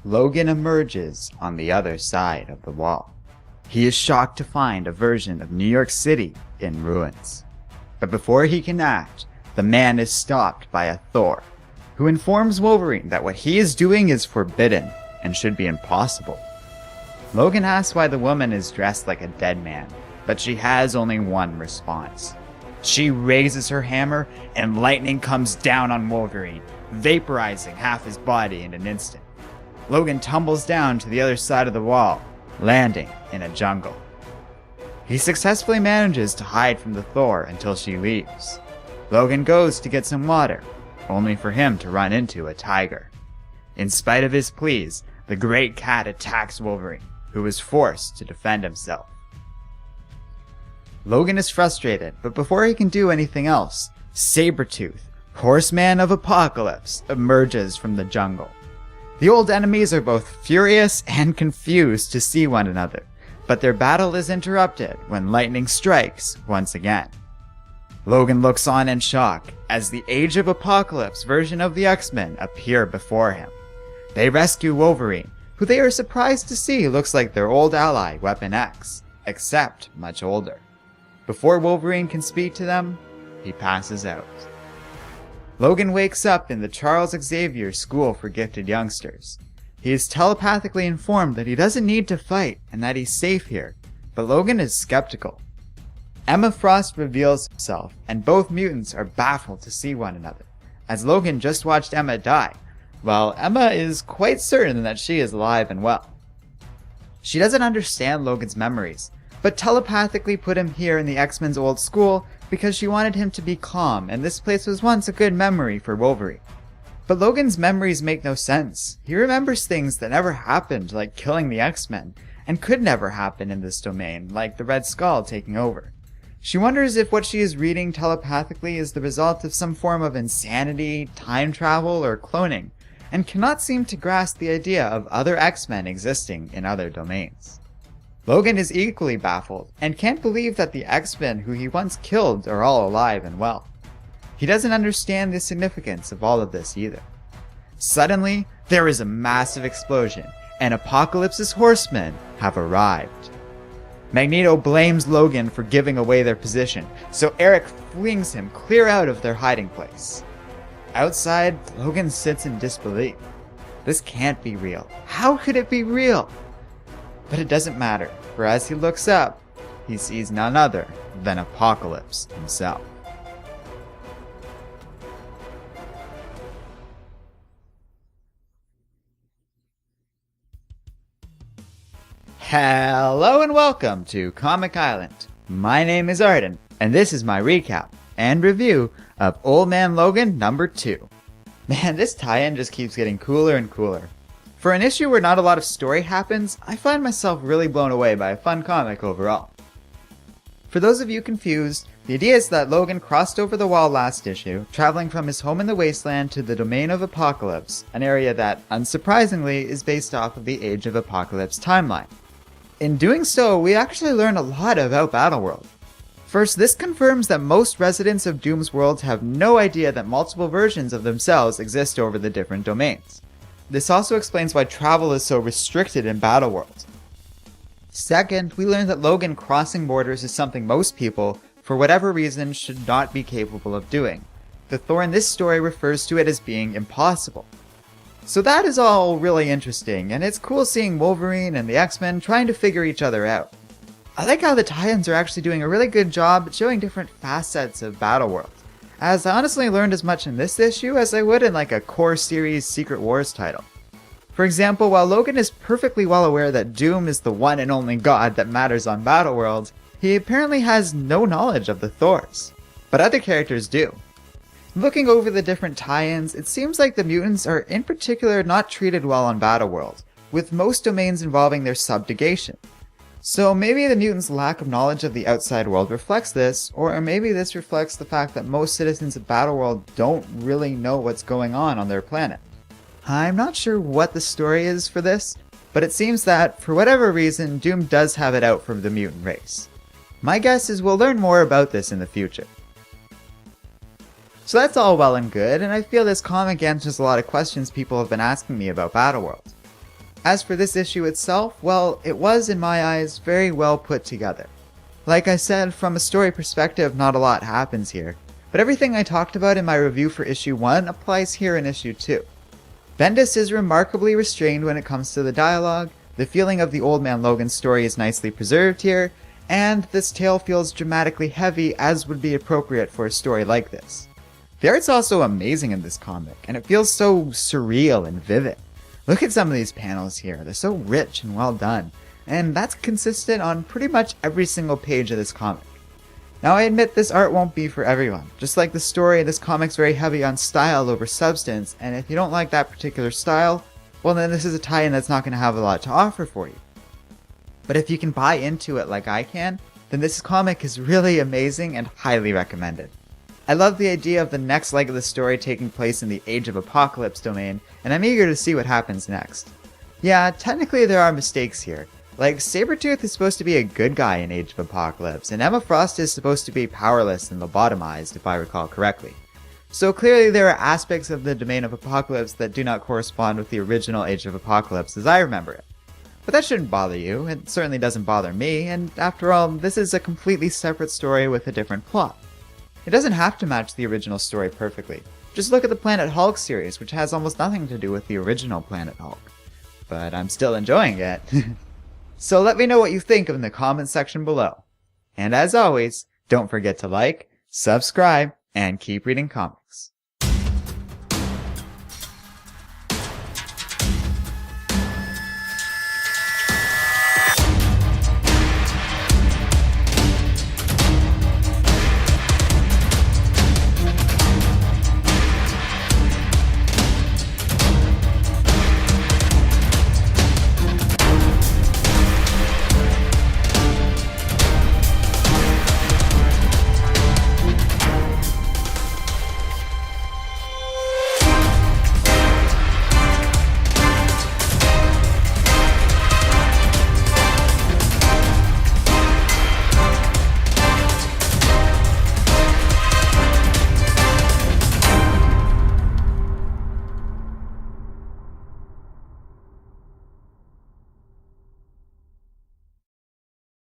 Logan emerges on the other side of the wall. He is shocked to find a version of New York City in ruins. But before he can act, the man is stopped by a Thor, who informs Wolverine that what he is doing is forbidden and should be impossible. Logan asks why the woman is dressed like a dead man, but she has only one response. She raises her hammer and lightning comes down on Wolverine, vaporizing half his body in an instant. Logan tumbles down to the other side of the wall, landing in a jungle. He successfully manages to hide from the Thor until she leaves. Logan goes to get some water, only for him to run into a tiger. In spite of his pleas, the great cat attacks Wolverine, who is forced to defend himself. Logan is frustrated, but before he can do anything else, Sabretooth, Horseman of Apocalypse, emerges from the jungle. The old enemies are both furious and confused to see one another, but their battle is interrupted when lightning strikes once again. Logan looks on in shock as the Age of Apocalypse version of the X-Men appear before him. They rescue Wolverine, who they are surprised to see looks like their old ally Weapon X, except much older. Before Wolverine can speak to them, he passes out. Logan wakes up in the Charles Xavier School for Gifted Youngsters. He is telepathically informed that he doesn't need to fight and that he's safe here, but Logan is skeptical. Emma Frost reveals herself, and both mutants are baffled to see one another, as Logan just watched Emma die, while Emma is quite certain that she is alive and well. She doesn't understand Logan's memories, but telepathically put him here in the X-Men's old school because she wanted him to be calm, and this place was once a good memory for Wolverine. But Logan's memories make no sense. He remembers things that never happened, like killing the X-Men, and could never happen in this domain, like the Red Skull taking over. She wonders if what she is reading telepathically is the result of some form of insanity, time travel, or cloning, and cannot seem to grasp the idea of other X-Men existing in other domains. Logan is equally baffled, and can't believe that the X-Men who he once killed are all alive and well. He doesn't understand the significance of all of this either. Suddenly, there is a massive explosion, and Apocalypse's horsemen have arrived. Magneto blames Logan for giving away their position, so Eric flings him clear out of their hiding place. Outside, Logan sits in disbelief. This can't be real. How could it be real? But it doesn't matter, for as he looks up, he sees none other than Apocalypse himself. Hello and welcome to Comic Island. My name is Arden, and this is my recap and review of Old Man Logan number 2. Man, this tie-in just keeps getting cooler and cooler. For an issue where not a lot of story happens, I find myself really blown away by a fun comic overall. For those of you confused, the idea is that Logan crossed over the wall last issue, traveling from his home in the wasteland to the domain of Apocalypse, an area that, unsurprisingly, is based off of the Age of Apocalypse timeline. In doing so, we actually learn a lot about Battleworld. First, this confirms that most residents of Doom's world have no idea that multiple versions of themselves exist over the different domains. This also explains why travel is so restricted in Battleworld. Second, we learn that Logan crossing borders is something most people, for whatever reason, should not be capable of doing. The Thor in this story refers to it as being impossible. So that is all really interesting, and it's cool seeing Wolverine and the X-Men trying to figure each other out. I like how the tie-ins are actually doing a really good job at showing different facets of Battleworld, as I honestly learned as much in this issue as I would in like a core series Secret Wars title. For example, while Logan is perfectly well aware that Doom is the one and only god that matters on Battleworld, he apparently has no knowledge of the Thors. But other characters do. Looking over the different tie-ins, it seems like the mutants are in particular not treated well on Battleworld, with most domains involving their subjugation. So maybe the mutants' lack of knowledge of the outside world reflects this, or maybe this reflects the fact that most citizens of Battleworld don't really know what's going on their planet. I'm not sure what the story is for this, but it seems that, for whatever reason, Doom does have it out for the mutant race. My guess is we'll learn more about this in the future. So that's all well and good, and I feel this comic answers a lot of questions people have been asking me about Battleworld. As for this issue itself, well, it was, in my eyes, very well put together. Like I said, from a story perspective, not a lot happens here, but everything I talked about in my review for issue 1 applies here in issue 2. Bendis is remarkably restrained when it comes to the dialogue, the feeling of the Old Man Logan story is nicely preserved here, and this tale feels dramatically heavy as would be appropriate for a story like this. The art's also amazing in this comic, and it feels so surreal and vivid. Look at some of these panels here, they're so rich and well done, and that's consistent on pretty much every single page of this comic. Now I admit this art won't be for everyone. Just like the story, this comic's very heavy on style over substance, and if you don't like that particular style, well then this is a tie-in that's not going to have a lot to offer for you. But if you can buy into it like I can, then this comic is really amazing and highly recommended. I love the idea of the next leg of the story taking place in the Age of Apocalypse domain, and I'm eager to see what happens next. Yeah, technically there are mistakes here. Like, Sabretooth is supposed to be a good guy in Age of Apocalypse, and Emma Frost is supposed to be powerless and lobotomized, if I recall correctly. So clearly there are aspects of the Domain of Apocalypse that do not correspond with the original Age of Apocalypse as I remember it. But that shouldn't bother you, it certainly doesn't bother me, and after all, this is a completely separate story with a different plot. It doesn't have to match the original story perfectly. Just look at the Planet Hulk series, which has almost nothing to do with the original Planet Hulk. But I'm still enjoying it. So let me know what you think in the comments section below. And as always, don't forget to like, subscribe, and keep reading comics.